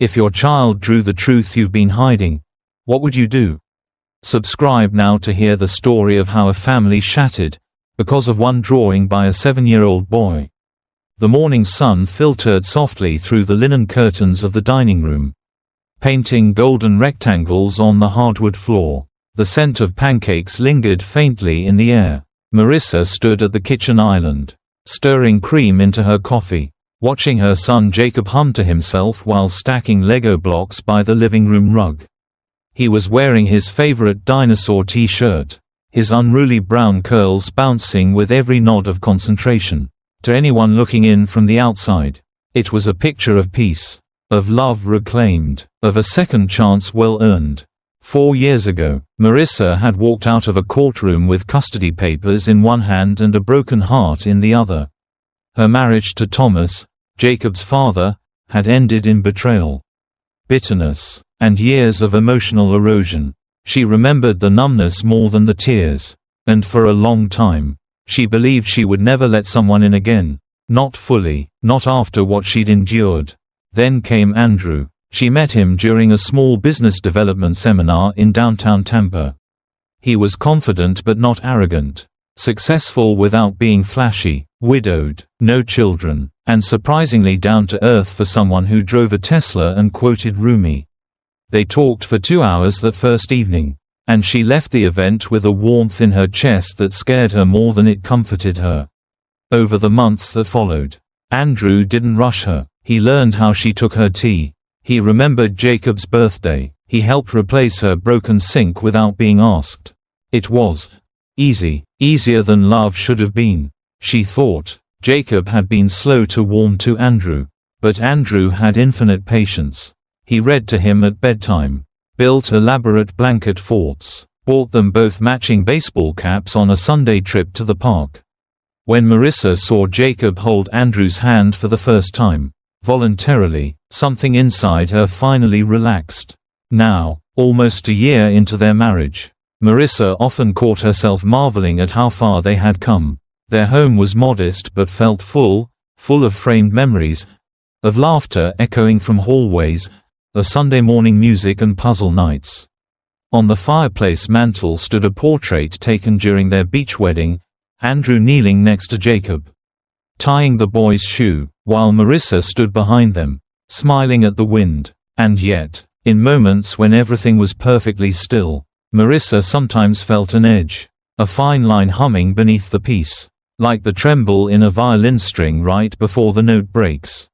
If your child drew the truth you've been hiding, what would you do? Subscribe now to hear the story of how a family shattered because of one drawing by a 7-year-old boy. The morning sun filtered softly through the linen curtains of the dining room, painting golden rectangles on the hardwood floor. The scent of pancakes lingered faintly in the air. Marissa stood at the kitchen island, stirring cream into her coffee, watching her son Jacob hum to himself while stacking Lego blocks by the living room rug. He was wearing his favorite dinosaur t-shirt, his unruly brown curls bouncing with every nod of concentration. To anyone looking in from the outside, it was a picture of peace, of love reclaimed, of a second chance well earned. 4 years ago, Marissa had walked out of a courtroom with custody papers in one hand and a broken heart in the other. Her marriage to Thomas, Jacob's father, had ended in betrayal, bitterness, and years of emotional erosion. She remembered the numbness more than the tears, and for a long time, she believed she would never let someone in again. Not fully, not after what she'd endured. Then came Andrew. She met him during a small business development seminar in downtown Tampa. He was confident but not arrogant, successful without being flashy, widowed, no children, and surprisingly down to earth for someone who drove a Tesla and quoted Rumi. They talked for 2 hours that first evening, and she left the event with a warmth in her chest that scared her more than it comforted her. Over the months that followed, Andrew didn't rush her. He learned how she took her tea. He remembered Jacob's birthday. He helped replace her broken sink without being asked. It was easy, easier than love should have been, she thought. Jacob had been slow to warm to Andrew, but Andrew had infinite patience. He read to him at bedtime, built elaborate blanket forts, bought them both matching baseball caps on a Sunday trip to the park. When Marissa saw Jacob hold Andrew's hand for the first time, voluntarily, something inside her finally relaxed. Now, almost a year into their marriage, Marissa often caught herself marveling at how far they had come. Their home was modest but felt full of framed memories, of laughter echoing from hallways, of Sunday morning music and puzzle nights. On the fireplace mantel stood a portrait taken during their beach wedding, Andrew kneeling next to Jacob, tying the boy's shoe, while Marissa stood behind them, smiling at the wind. And yet, in moments when everything was perfectly still, Marissa sometimes felt an edge, a fine line humming beneath the peace, like the tremble in a violin string right before the note breaks.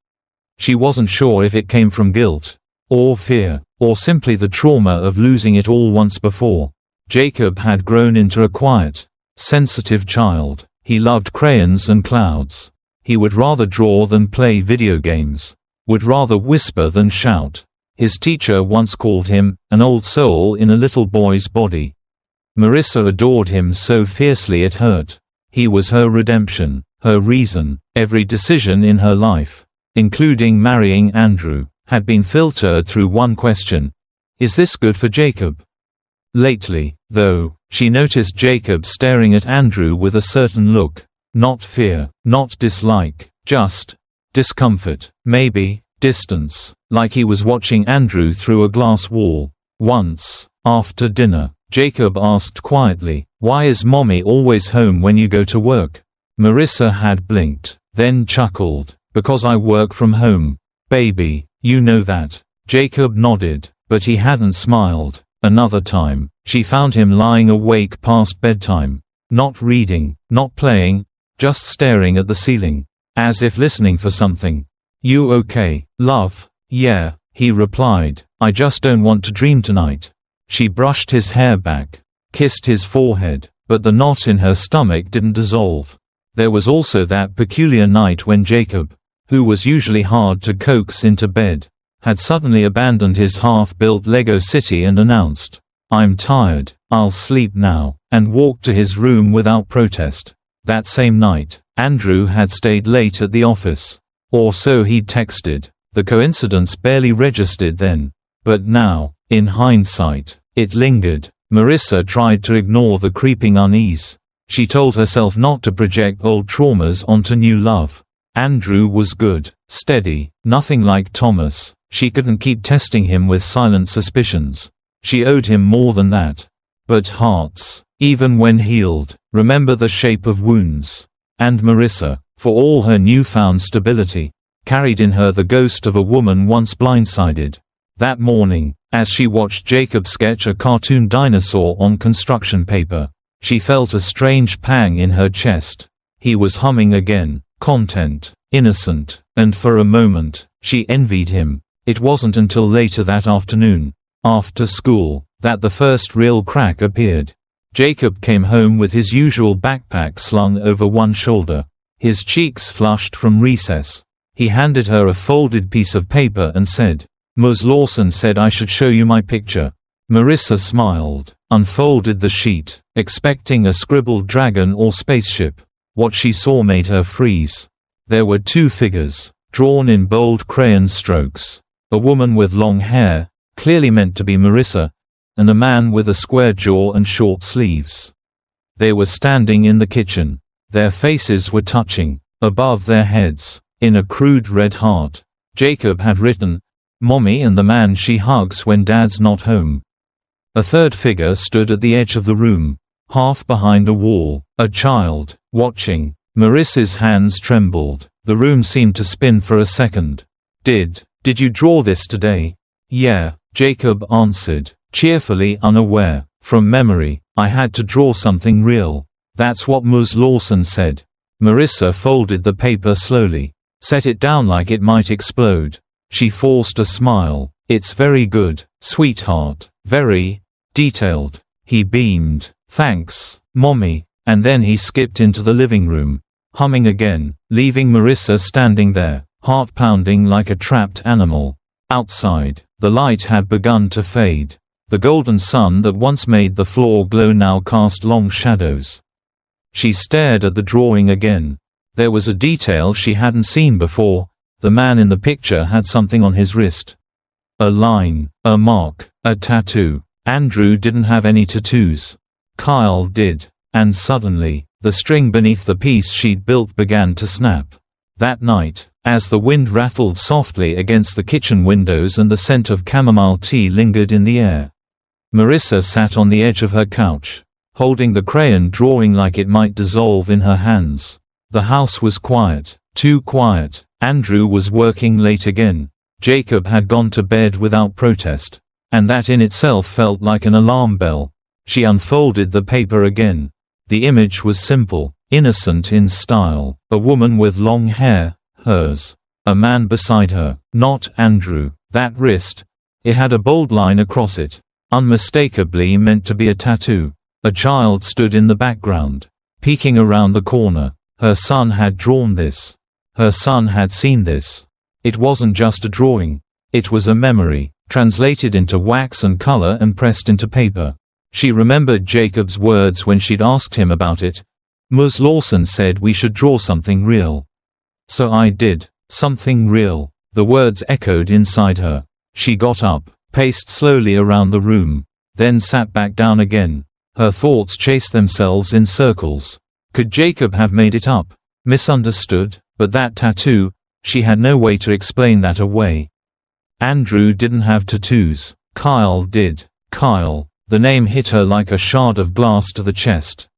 She wasn't sure if it came from guilt, or fear, or simply the trauma of losing it all once before. Jacob had grown into a quiet, sensitive child. He loved crayons and clouds. He would rather draw than play video games, would rather whisper than shout. His teacher once called him an old soul in a little boy's body. Marissa adored him so fiercely it hurt. He was her redemption, her reason. Every decision in her life, including marrying Andrew, had been filtered through one question: is this good for Jacob? Lately, though, she noticed Jacob staring at Andrew with a certain look. Not fear, not dislike, just discomfort, maybe distance, like he was watching Andrew through a glass wall. Once, after dinner, Jacob asked quietly, "Why is Mommy always home when you go to work?" Marissa had blinked, then chuckled, "Because I work from home, baby, you know that." Jacob nodded, but he hadn't smiled. Another time, she found him lying awake past bedtime, not reading, not playing, just staring at the ceiling, as if listening for something. "You okay, love?" "Yeah," he replied. "I just don't want to dream tonight." She brushed his hair back, kissed his forehead, but the knot in her stomach didn't dissolve. There was also that peculiar night when Jacob, who was usually hard to coax into bed, had suddenly abandoned his half-built Lego city and announced, "I'm tired, I'll sleep now," and walked to his room without protest. That same night, Andrew had stayed late at the office. Or so he'd texted. The coincidence barely registered then. But now, in hindsight, it lingered. Marissa tried to ignore the creeping unease. She told herself not to project old traumas onto new love. Andrew was good, steady, nothing like Thomas, She couldn't keep testing him with silent suspicions. She owed him more than that. But hearts, even when healed, remember the shape of wounds. And Marissa, for all her newfound stability, carried in her the ghost of a woman once blindsided. That morning, as she watched Jacob sketch a cartoon dinosaur on construction paper, she felt a strange pang in her chest. He was humming again, content, innocent, and for a moment, she envied him. It wasn't until later that afternoon, after school, that the first real crack appeared. Jacob came home with his usual backpack slung over one shoulder, his cheeks flushed from recess. He handed her a folded piece of paper and said, "Ms. Lawson said I should show you my picture." Marissa smiled, unfolded the sheet, expecting a scribbled dragon or spaceship. What she saw made her freeze. There were two figures, drawn in bold crayon strokes. A woman with long hair, clearly meant to be Marissa, and a man with a square jaw and short sleeves. They were standing in the kitchen. Their faces were touching. Above their heads, in a crude red heart, Jacob had written, "Mommy and the man she hugs when Dad's not home." A third figure stood at the edge of the room, half behind a wall, a child, watching. Marissa's hands trembled. The room seemed to spin for a second. Did you draw this today?" "Yeah," Jacob answered, cheerfully unaware. "From memory, I had to draw something real." "That's what Ms. Lawson said." Marissa folded the paper slowly, set it down like it might explode. She forced a smile. "It's very good, sweetheart, very detailed." He beamed. "Thanks, Mommy," and then he skipped into the living room, humming again, leaving Marissa standing there, heart pounding like a trapped animal. Outside, the light had begun to fade. The golden sun that once made the floor glow now cast long shadows. She stared at the drawing again. There was a detail she hadn't seen before. The man in the picture had something on his wrist. A line, a mark, a tattoo. Andrew didn't have any tattoos. Kyle did. And suddenly, the string beneath the piece she'd built began to snap. That night, as the wind rattled softly against the kitchen windows and the scent of chamomile tea lingered in the air, Marissa sat on the edge of her couch, holding the crayon drawing like it might dissolve in her hands. The house was quiet, too quiet. Andrew was working late again. Jacob had gone to bed without protest. And that in itself felt like an alarm bell. She unfolded the paper again. The image was simple, innocent in style. A woman with long hair, hers. A man beside her, not Andrew. That wrist. It had a bold line across it, unmistakably meant to be a tattoo. A child stood in the background, peeking around the corner. Her son had drawn this. Her son had seen this. It wasn't just a drawing. It was a memory, translated into wax and color and pressed into paper. She remembered Jacob's words when she'd asked him about it. Ms. Lawson said we should draw something real. So I did. Something real. The words echoed inside her. She got up, paced slowly around the room, then sat back down again. Her thoughts chased themselves in circles. Could Jacob have made it up? Misunderstood? But that tattoo, she had no way to explain that away. Andrew didn't have tattoos. Kyle did. Kyle. The name hit her like a shard of glass to the chest.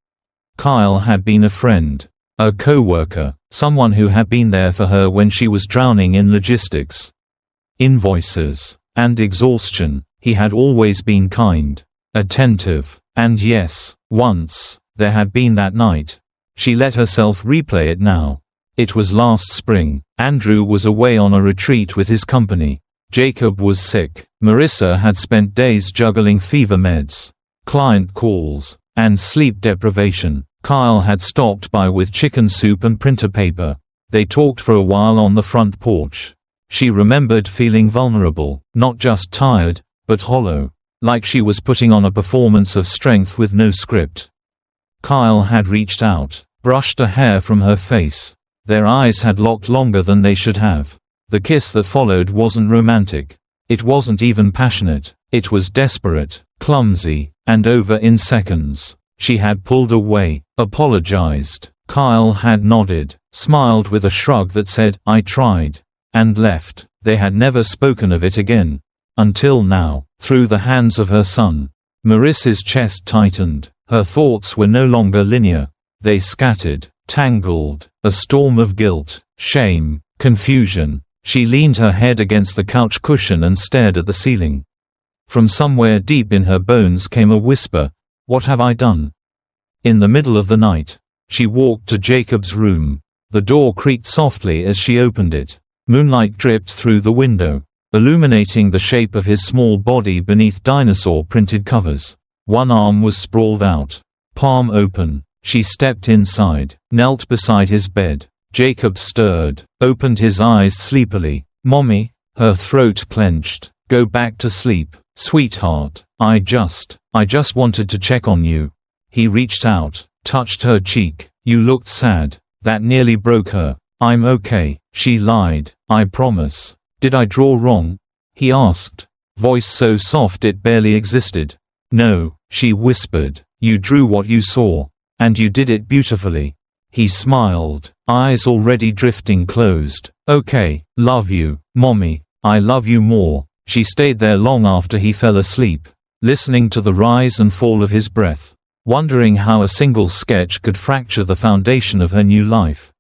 Kyle had been a friend. A coworker. Someone who had been there for her when she was drowning in logistics, invoices, and exhaustion. He had always been kind, attentive. And yes, once, there had been that night. She let herself replay it now. It was last spring. Andrew was away on a retreat with his company. Jacob was sick. Marissa had spent days juggling fever meds, client calls, and sleep deprivation. Kyle had stopped by with chicken soup and printer paper. They talked for a while on the front porch. She remembered feeling vulnerable, not just tired, but hollow, like she was putting on a performance of strength with no script. Kyle had reached out, brushed a hair from her face. Their eyes had locked longer than they should have. The kiss that followed wasn't romantic. It wasn't even passionate. It was desperate, clumsy, and over in seconds. She had pulled away, apologized. Kyle had nodded, smiled with a shrug that said, "I tried." and left. They had never spoken of it again. Until now, through the hands of her son. Marissa's chest tightened. Her thoughts were no longer linear. They scattered, tangled, a storm of guilt, shame, confusion. She leaned her head against the couch cushion and stared at the ceiling. From somewhere deep in her bones came a whisper, "What have I done?" In the middle of the night, she walked to Jacob's room. The door creaked softly as she opened it. Moonlight dripped through the window, illuminating the shape of his small body beneath dinosaur-printed covers. One arm was sprawled out, palm open. She stepped inside, knelt beside his bed. Jacob stirred, opened his eyes sleepily. "Mommy?" Her throat clenched. "Go back to sleep, sweetheart. I just wanted to check on you." He reached out, touched her cheek. "You looked sad." That nearly broke her. "I'm okay," she lied. "I promise." "Did I draw wrong?" he asked, voice so soft it barely existed. "No," she whispered. "You drew what you saw. And you did it beautifully." He smiled, eyes already drifting closed. "Okay, love you, Mommy. I love you more." She stayed there long after he fell asleep, listening to the rise and fall of his breath, wondering how a single sketch could fracture the foundation of her new life.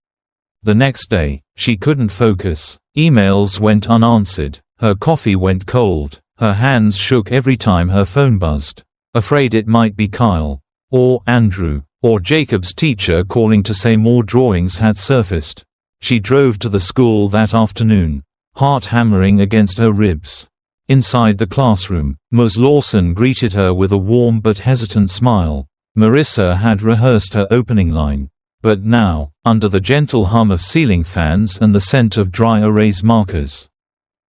The next day, she couldn't focus. Emails went unanswered. Her coffee went cold. Her hands shook every time her phone buzzed. Afraid it might be Kyle, or Andrew, or Jacob's teacher calling to say more drawings had surfaced. She drove to the school that afternoon, heart hammering against her ribs. Inside the classroom, Ms. Lawson greeted her with a warm but hesitant smile. Marissa had rehearsed her opening line. But now, under the gentle hum of ceiling fans and the scent of dry erase markers,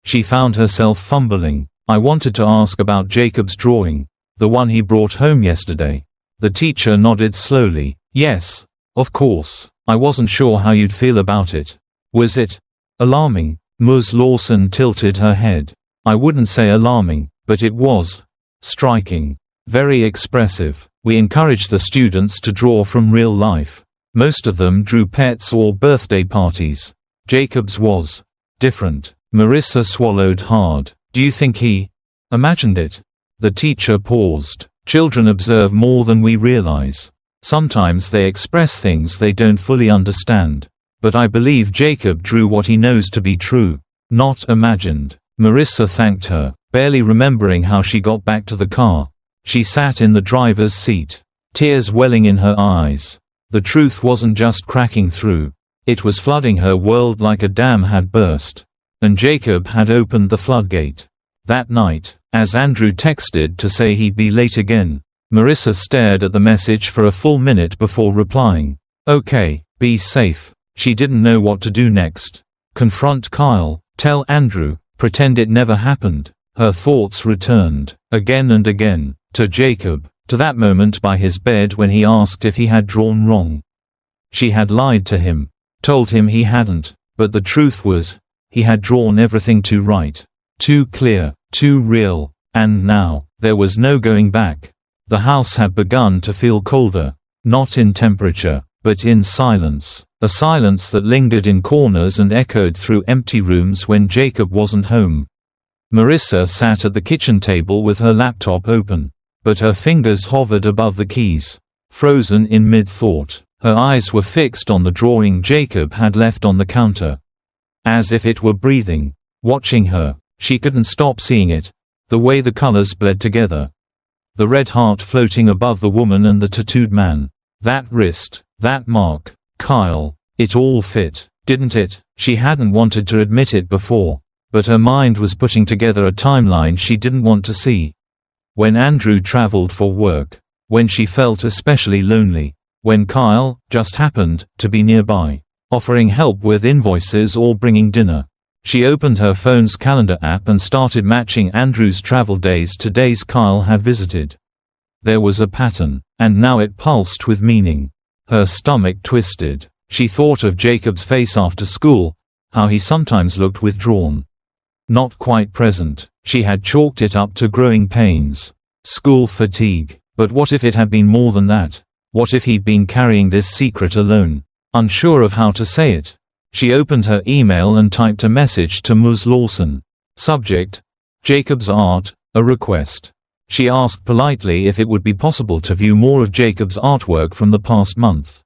she found herself fumbling. "I wanted to ask about Jacob's drawing, the one he brought home yesterday." The teacher nodded slowly. "Yes, of course. I wasn't sure how you'd feel about it." "Was it alarming?" Ms. Lawson tilted her head. "I wouldn't say alarming, but it was striking. Very expressive. We encouraged the students to draw from real life. Most of them drew pets or birthday parties. Jacob's was different." Marissa swallowed hard. "Do you think he imagined it?" The teacher paused. "Children observe more than we realize. Sometimes they express things they don't fully understand. But I believe Jacob drew what he knows to be true, not imagined." Marissa thanked her, barely remembering how she got back to the car. She sat in the driver's seat, tears welling in her eyes. The truth wasn't just cracking through. It was flooding her world like a dam had burst. And Jacob had opened the floodgate. That night, as Andrew texted to say he'd be late again, Marissa stared at the message for a full minute before replying, "Okay, be safe." She didn't know what to do next. Confront Kyle, tell Andrew, pretend it never happened. Her thoughts returned, again and again, to Jacob, to that moment by his bed when he asked if he had drawn wrong. She had lied to him, told him he hadn't, but the truth was, he had drawn everything too right, too clear, too real, and now, there was no going back. The house had begun to feel colder, not in temperature, but in silence, a silence that lingered in corners and echoed through empty rooms when Jacob wasn't home. Marissa sat at the kitchen table with her laptop open, but her fingers hovered above the keys, frozen in mid-thought. Her eyes were fixed on the drawing Jacob had left on the counter, as if it were breathing, watching her. She couldn't stop seeing it, the way the colors bled together. The red heart floating above the woman and the tattooed man. That wrist, that mark, Kyle, it all fit, didn't it? She hadn't wanted to admit it before, but her mind was putting together a timeline she didn't want to see. When Andrew traveled for work, when she felt especially lonely, when Kyle just happened to be nearby, offering help with invoices or bringing dinner. She opened her phone's calendar app and started matching Andrew's travel days to days Kyle had visited. There was a pattern, and now it pulsed with meaning. Her stomach twisted. She thought of Jacob's face after school, how he sometimes looked withdrawn, not quite present. She had chalked it up to growing pains, school fatigue. But what if it had been more than that? What if he'd been carrying this secret alone, unsure of how to say it? She opened her email and typed a message to Ms. Lawson. Subject: Jacob's art, a request. She asked politely if it would be possible to view more of Jacob's artwork from the past month.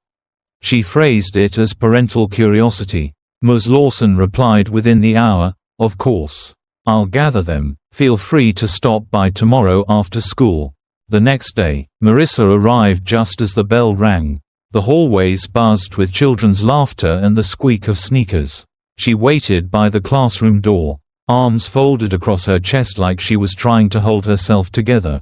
She phrased it as parental curiosity. Ms. Lawson replied within the hour, "Of course. I'll gather them. Feel free to stop by tomorrow after school." The next day, Marissa arrived just as the bell rang. The hallways buzzed with children's laughter and the squeak of sneakers. She waited by the classroom door, arms folded across her chest like she was trying to hold herself together.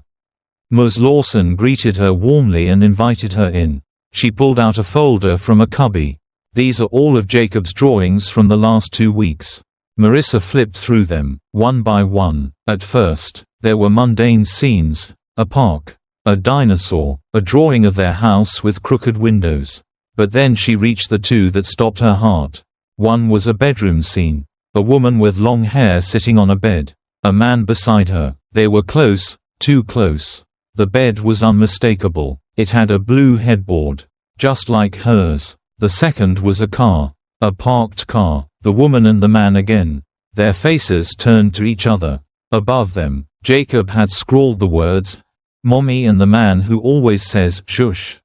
Ms. Lawson greeted her warmly and invited her in. She pulled out a folder from a cubby. "These are all of Jacob's drawings from the last 2 weeks." Marissa flipped through them, one by one. At first, there were mundane scenes: a park, a dinosaur, a drawing of their house with crooked windows. But then she reached the two that stopped her heart. One was a bedroom scene. A woman with long hair sitting on a bed. A man beside her. They were close, too close. The bed was unmistakable. It had a blue headboard, just like hers. The second was a car. A parked car. The woman and the man again. Their faces turned to each other. Above them, Jacob had scrawled the words, "Mommy," and the man who always says, "Shush."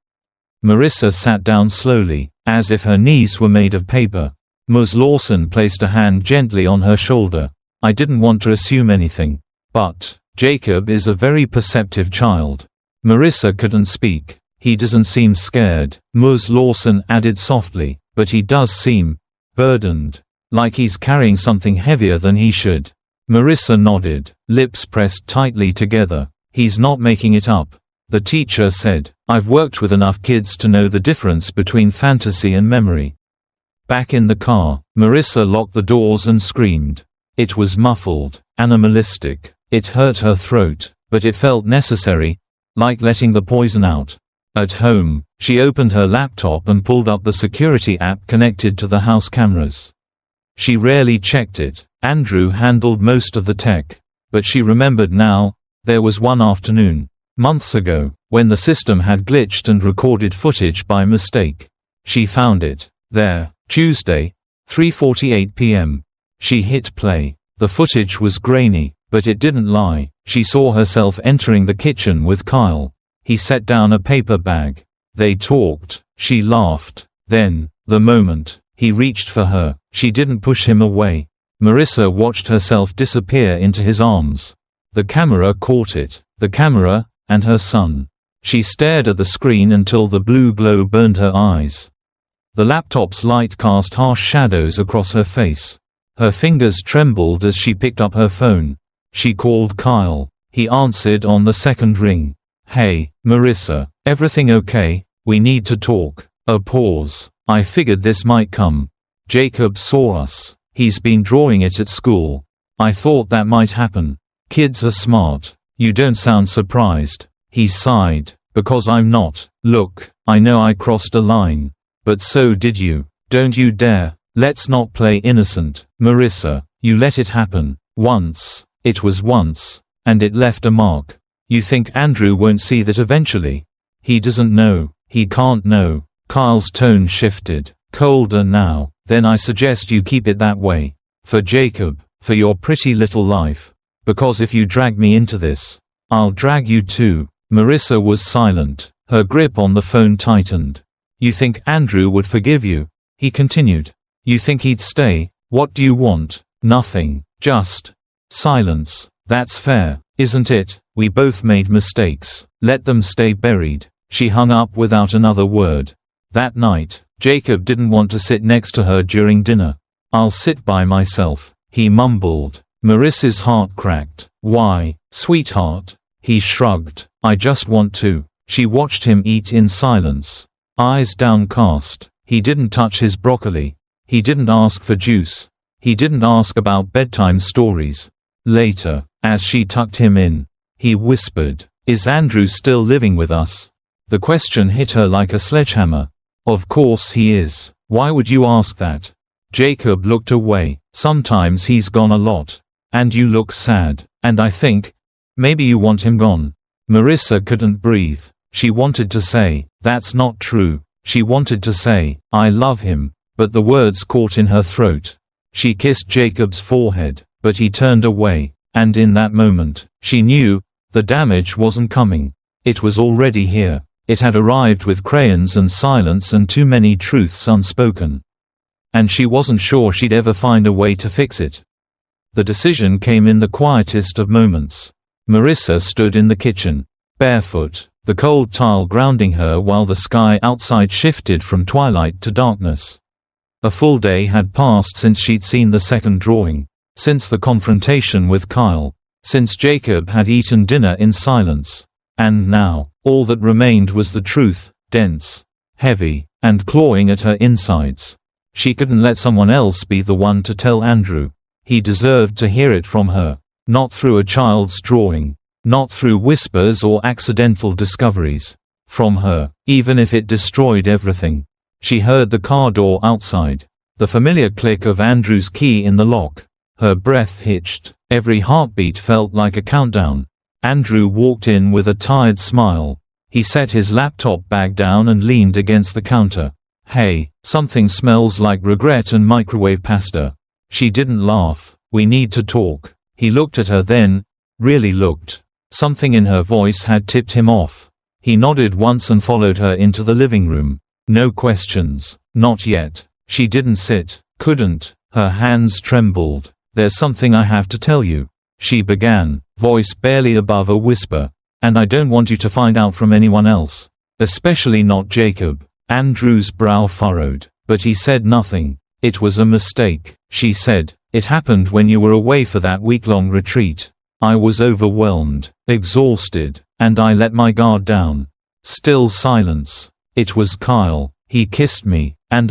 Marissa sat down slowly, as if her knees were made of paper. Ms. Lawson placed a hand gently on her shoulder. "I didn't want to assume anything. But Jacob is a very perceptive child." Marissa couldn't speak. "He doesn't seem scared," Ms. Lawson added softly, "but he does seem burdened. Like he's carrying something heavier than he should." Marissa nodded, lips pressed tightly together. "He's not making it up," the teacher said. "I've worked with enough kids to know the difference between fantasy and memory." Back in the car, Marissa locked the doors and screamed. It was muffled, animalistic. It hurt her throat, but it felt necessary, like letting the poison out. At home, she opened her laptop and pulled up the security app connected to the house cameras. She rarely checked it. Andrew handled most of the tech. But she remembered now, there was one afternoon, months ago, when the system had glitched and recorded footage by mistake. She found it. There. Tuesday, 3:48 p.m. She hit play. The footage was grainy, but it didn't lie. She saw herself entering the kitchen with Kyle. He set down a paper bag. They talked. She laughed. Then, the moment he reached for her, she didn't push him away. Marissa watched herself disappear into his arms. The camera caught it. The camera, and her son. She stared at the screen until the blue glow burned her eyes. The laptop's light cast harsh shadows across her face. Her fingers trembled as she picked up her phone. She called Kyle. He answered on the second ring. "Hey, Marissa, everything okay? We need to talk." A pause. "I figured this might come. Jacob saw us. He's been drawing it at school. I thought that might happen. Kids are smart. You don't sound surprised." He sighed. "Because I'm not. Look, I know I crossed a line. But so did you. Don't you dare. Let's not play innocent, Marissa. You let it happen. Once. It was once. And it left a mark. You think Andrew won't see that eventually? He doesn't know. He can't know." Kyle's tone shifted. Colder now. "Then I suggest you keep it that way. For Jacob. For your pretty little life. Because if you drag me into this, I'll drag you too." Marissa was silent. Her grip on the phone tightened. "You think Andrew would forgive you?" he continued. "You think he'd stay? What do you want?" "Nothing. Just silence. That's fair, isn't it? We both made mistakes. Let them stay buried." She hung up without another word. That night, Jacob didn't want to sit next to her during dinner. "I'll sit by myself," he mumbled. Marissa's heart cracked. "Why, sweetheart?" He shrugged. "I just want to." She watched him eat in silence. Eyes downcast. He didn't touch his broccoli. He didn't ask for juice. He didn't ask about bedtime stories. Later, as she tucked him in, he whispered, "Is Andrew still living with us?" The question hit her like a sledgehammer. "Of course he is. Why would you ask that?" Jacob looked away. "Sometimes he's gone a lot. And you look sad. And I think, maybe you want him gone." Marissa couldn't breathe. She wanted to say, "That's not true." She wanted to say, "I love him." but the words caught in her throat. She kissed Jacob's forehead, but he turned away, and in that moment, she knew, the damage wasn't coming. It was already here. It had arrived with crayons and silence and too many truths unspoken. And she wasn't sure she'd ever find a way to fix it. The decision came in the quietest of moments. Marissa stood in the kitchen, barefoot, the cold tile grounding her while the sky outside shifted from twilight to darkness. A full day had passed since she'd seen the second drawing, since the confrontation with Kyle, since Jacob had eaten dinner in silence. And now, all that remained was the truth, dense, heavy, and clawing at her insides. She couldn't let someone else be the one to tell Andrew. He deserved to hear it from her, not through a child's drawing, not through whispers or accidental discoveries. From her, even if it destroyed everything. She heard the car door outside, the familiar click of Andrew's key in the lock. Her breath hitched, every heartbeat felt like a countdown. Andrew walked in with a tired smile. He set his laptop bag down and leaned against the counter. "Hey, something smells like regret and microwave pasta." She didn't laugh. "We need to talk." He looked at her then, really looked. Something in her voice had tipped him off. He nodded once and followed her into the living room. No questions. Not yet. She didn't sit, couldn't. Her hands trembled. "There's something I have to tell you," she began, voice barely above a whisper. "And I don't want you to find out from anyone else. Especially not Jacob." Andrew's brow furrowed, but he said nothing. "It was a mistake," she said. "It happened when you were away for that week-long retreat. I was overwhelmed, exhausted, and I let my guard down." Still silence. "It was Kyle. He kissed me, and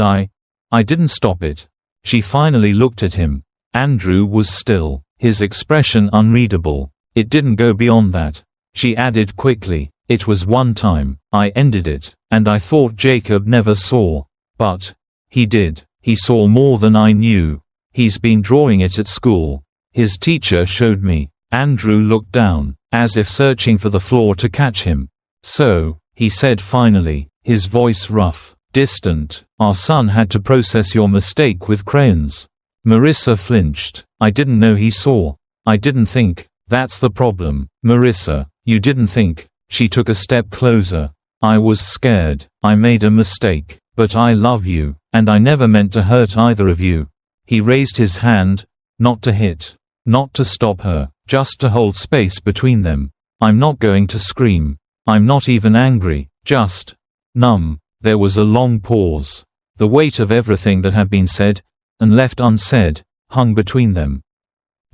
I didn't stop it." She finally looked at him. Andrew was still, his expression unreadable. "It didn't go beyond that." She added quickly, "It was one time. I ended it, and I thought Jacob never saw. But he did. He saw more than I knew. He's been drawing it at school. His teacher showed me." Andrew looked down, as if searching for the floor to catch him. "So," he said finally, his voice rough, distant, "our son had to process your mistake with crayons." Marissa flinched. "I didn't know he saw. I didn't think." "That's the problem, Marissa. You didn't think." She took a step closer. "I was scared. I made a mistake. But I love you, and I never meant to hurt either of you." He raised his hand, not to hit, not to stop her, just to hold space between them. "I'm not going to scream. I'm not even angry, just numb." There was a long pause. The weight of everything that had been said, and left unsaid, hung between them.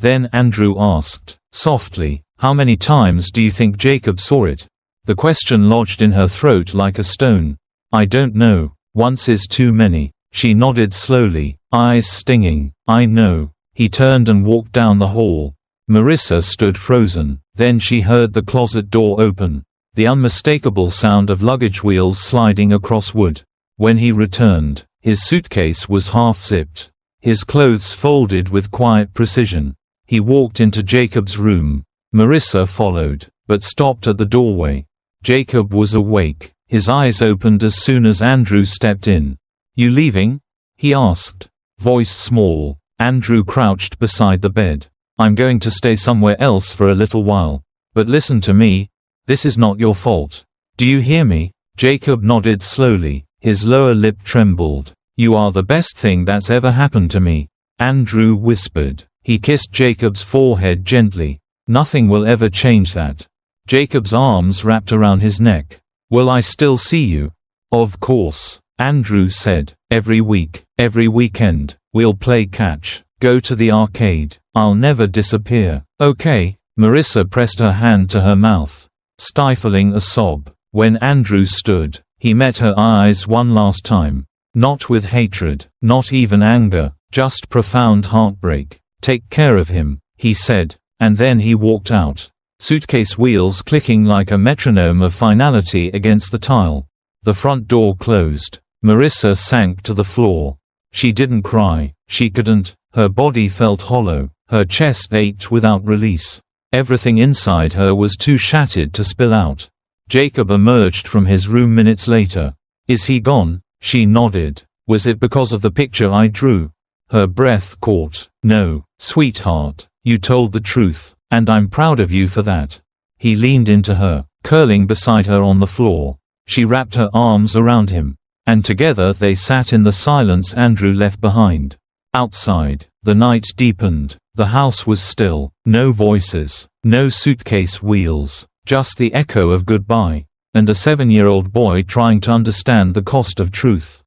Then Andrew asked, softly, "How many times do you think Jacob saw it?" The question lodged in her throat like a stone. "I don't know. Once is too many." She nodded slowly, eyes stinging. "I know." He turned and walked down the hall. Marissa stood frozen. Then she heard the closet door open, the unmistakable sound of luggage wheels sliding across wood. When he returned, his suitcase was half-zipped, his clothes folded with quiet precision. He walked into Jacob's room. Marissa followed, but stopped at the doorway. Jacob was awake, his eyes opened as soon as Andrew stepped in. "You leaving?" he asked, voice small. Andrew crouched beside the bed. "I'm going to stay somewhere else for a little while. But listen to me, this is not your fault. Do you hear me?" Jacob nodded slowly, his lower lip trembled. "You are the best thing that's ever happened to me," Andrew whispered. He kissed Jacob's forehead gently. "Nothing will ever change that." Jacob's arms wrapped around his neck. "Will I still see you?" "Of course," Andrew said. "Every week, every weekend, we'll play catch, go to the arcade. I'll never disappear. Okay?" Marissa pressed her hand to her mouth, stifling a sob. When Andrew stood, he met her eyes one last time. Not with hatred, not even anger, just profound heartbreak. "Take care of him," he said, and then he walked out, suitcase wheels clicking like a metronome of finality against the tile. The front door closed. Marissa sank to the floor. She didn't cry. She couldn't. Her body felt hollow. Her chest ached without release. Everything inside her was too shattered to spill out. Jacob emerged from his room minutes later. "Is he gone?" She nodded. Was it because of the picture I drew? Her breath caught. No, sweetheart, you told the truth, and I'm proud of you for that. He leaned into her, curling beside her on the floor. She wrapped her arms around him, and together they sat in the silence Andrew left behind. Outside, the night deepened. The house was still. No voices, no suitcase wheels, just the echo of goodbye, and a 7-year-old boy trying to understand the cost of truth.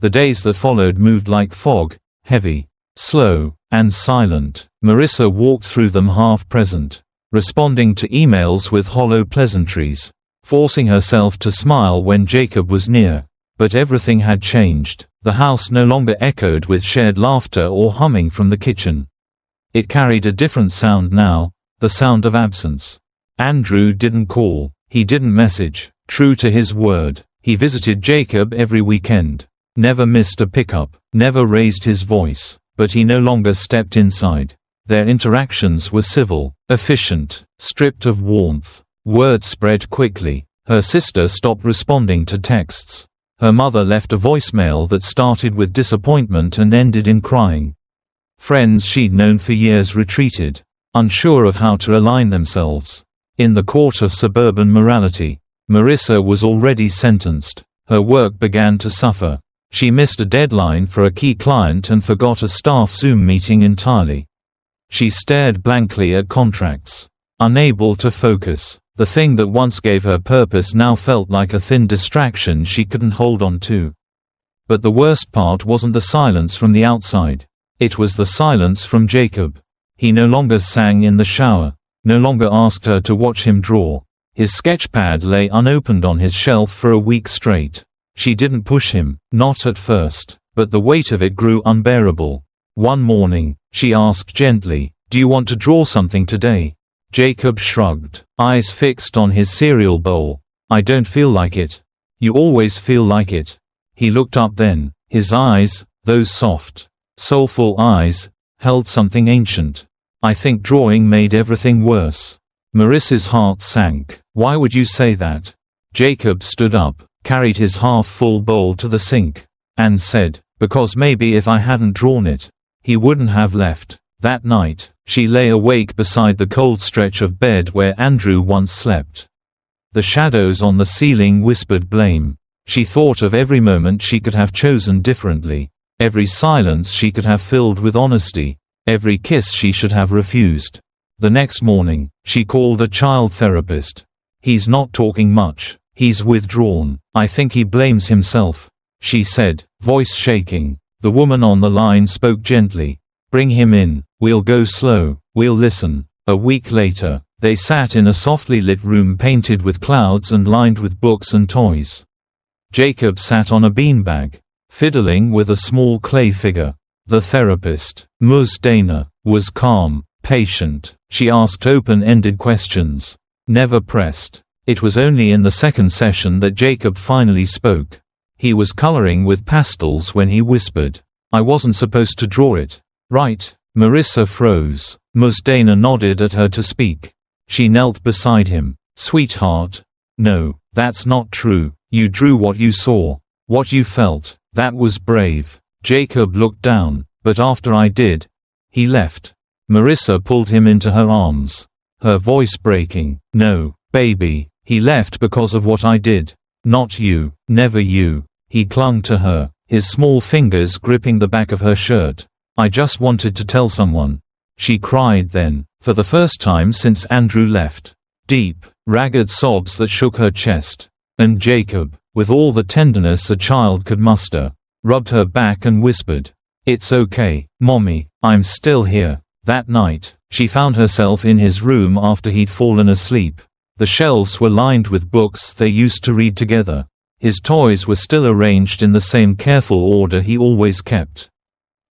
The days that followed moved like fog, heavy, slow, and silent. Marissa walked through them half-present, responding to emails with hollow pleasantries, forcing herself to smile when Jacob was near. But everything had changed. The house no longer echoed with shared laughter or humming from the kitchen. It carried a different sound now, the sound of absence. Andrew didn't call, he didn't message. True to his word, he visited Jacob every weekend. Never missed a pickup, never raised his voice, but he no longer stepped inside. Their interactions were civil, efficient, stripped of warmth. Word spread quickly. Her sister stopped responding to texts. Her mother left a voicemail that started with disappointment and ended in crying. Friends she'd known for years retreated, unsure of how to align themselves. In the court of suburban morality, Marissa was already sentenced. Her work began to suffer. She missed a deadline for a key client and forgot a staff Zoom meeting entirely. She stared blankly at contracts, unable to focus. The thing that once gave her purpose now felt like a thin distraction she couldn't hold on to. But the worst part wasn't the silence from the outside. It was the silence from Jacob. He no longer sang in the shower, no longer asked her to watch him draw. His sketchpad lay unopened on his shelf for a week straight. She didn't push him, not at first, but the weight of it grew unbearable. One morning, she asked gently, "Do you want to draw something today?" Jacob shrugged, eyes fixed on his cereal bowl. "I don't feel like it." "You always feel like it." He looked up then. His eyes, those soft, soulful eyes, held something ancient. "I think drawing made everything worse." Marissa's heart sank. "Why would you say that?" Jacob stood up, carried his half-full bowl to the sink, and said, "Because maybe if I hadn't drawn it, he wouldn't have left." That night, she lay awake beside the cold stretch of bed where Andrew once slept. The shadows on the ceiling whispered blame. She thought of every moment she could have chosen differently, every silence she could have filled with honesty, every kiss she should have refused. The next morning, she called a child therapist. "He's not talking much. He's withdrawn. I think he blames himself," she said, voice shaking. The woman on the line spoke gently. "Bring him in. We'll go slow. We'll listen." A week later, they sat in a softly lit room painted with clouds and lined with books and toys. Jacob sat on a beanbag, fiddling with a small clay figure. The therapist, Ms. Dana, was calm, patient. She asked open-ended questions, never pressed. It was only in the second session that Jacob finally spoke. He was coloring with pastels when he whispered, "I wasn't supposed to draw it, right?" Marissa froze. Ms. Dana nodded at her to speak. She knelt beside him. "Sweetheart, no, that's not true. You drew what you saw, what you felt. That was brave." Jacob looked down. "But after I did, he left." Marissa pulled him into her arms, her voice breaking. "No, baby, he left because of what I did. Not you, never you." He clung to her, his small fingers gripping the back of her shirt. "I just wanted to tell someone." She cried then, for the first time since Andrew left. Deep, ragged sobs that shook her chest. And Jacob, with all the tenderness a child could muster, rubbed her back and whispered, "It's okay, Mommy, I'm still here." That night, she found herself in his room after he'd fallen asleep. The shelves were lined with books they used to read together. His toys were still arranged in the same careful order he always kept.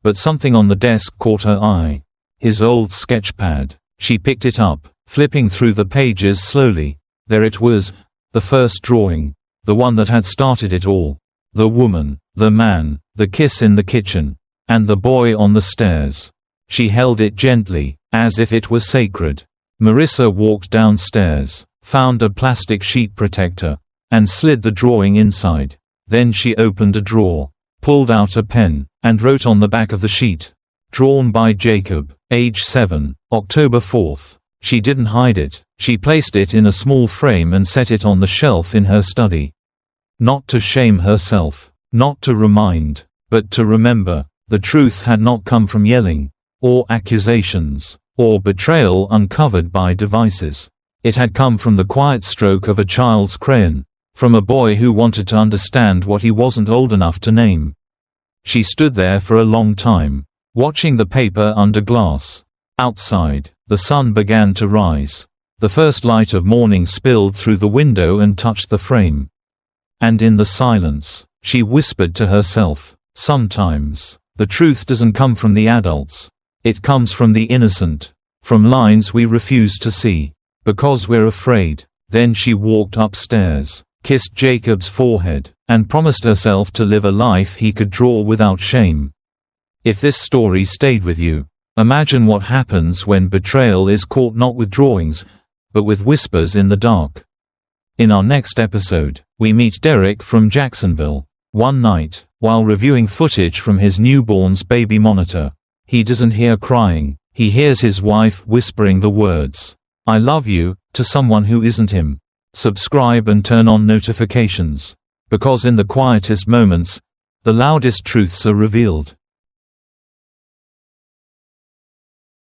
But something on the desk caught her eye. His old sketchpad. She picked it up, flipping through the pages slowly. There it was, the first drawing, the one that had started it all. The woman, the man, the kiss in the kitchen, and the boy on the stairs. She held it gently, as if it were sacred. Marissa walked downstairs, found a plastic sheet protector, and slid the drawing inside. Then she opened a drawer. pulled out a pen, and wrote on the back of the sheet. Drawn by Jacob, age 7, October 4th. She didn't hide it, she placed it in a small frame and set it on the shelf in her study. Not to shame herself, not to remind, but to remember. The truth had not come from yelling, or accusations, or betrayal uncovered by devices. It had come from the quiet stroke of a child's crayon, from a boy who wanted to understand what he wasn't old enough to name. She stood there for a long time, watching the paper under glass. Outside, the sun began to rise. The first light of morning spilled through the window and touched the frame. And in the silence, she whispered to herself, "Sometimes, the truth doesn't come from the adults. It comes from the innocent, from lines we refuse to see, because we're afraid." Then she walked upstairs, kissed Jacob's forehead, and promised herself to live a life he could draw without shame. If this story stayed with you, imagine what happens when betrayal is caught not with drawings, but with whispers in the dark. In our next episode, we meet Derek from Jacksonville. One night, while reviewing footage from his newborn's baby monitor, he doesn't hear crying, he hears his wife whispering the words, "I love you," to someone who isn't him. Subscribe and turn on notifications, because in the quietest moments, the loudest truths are revealed.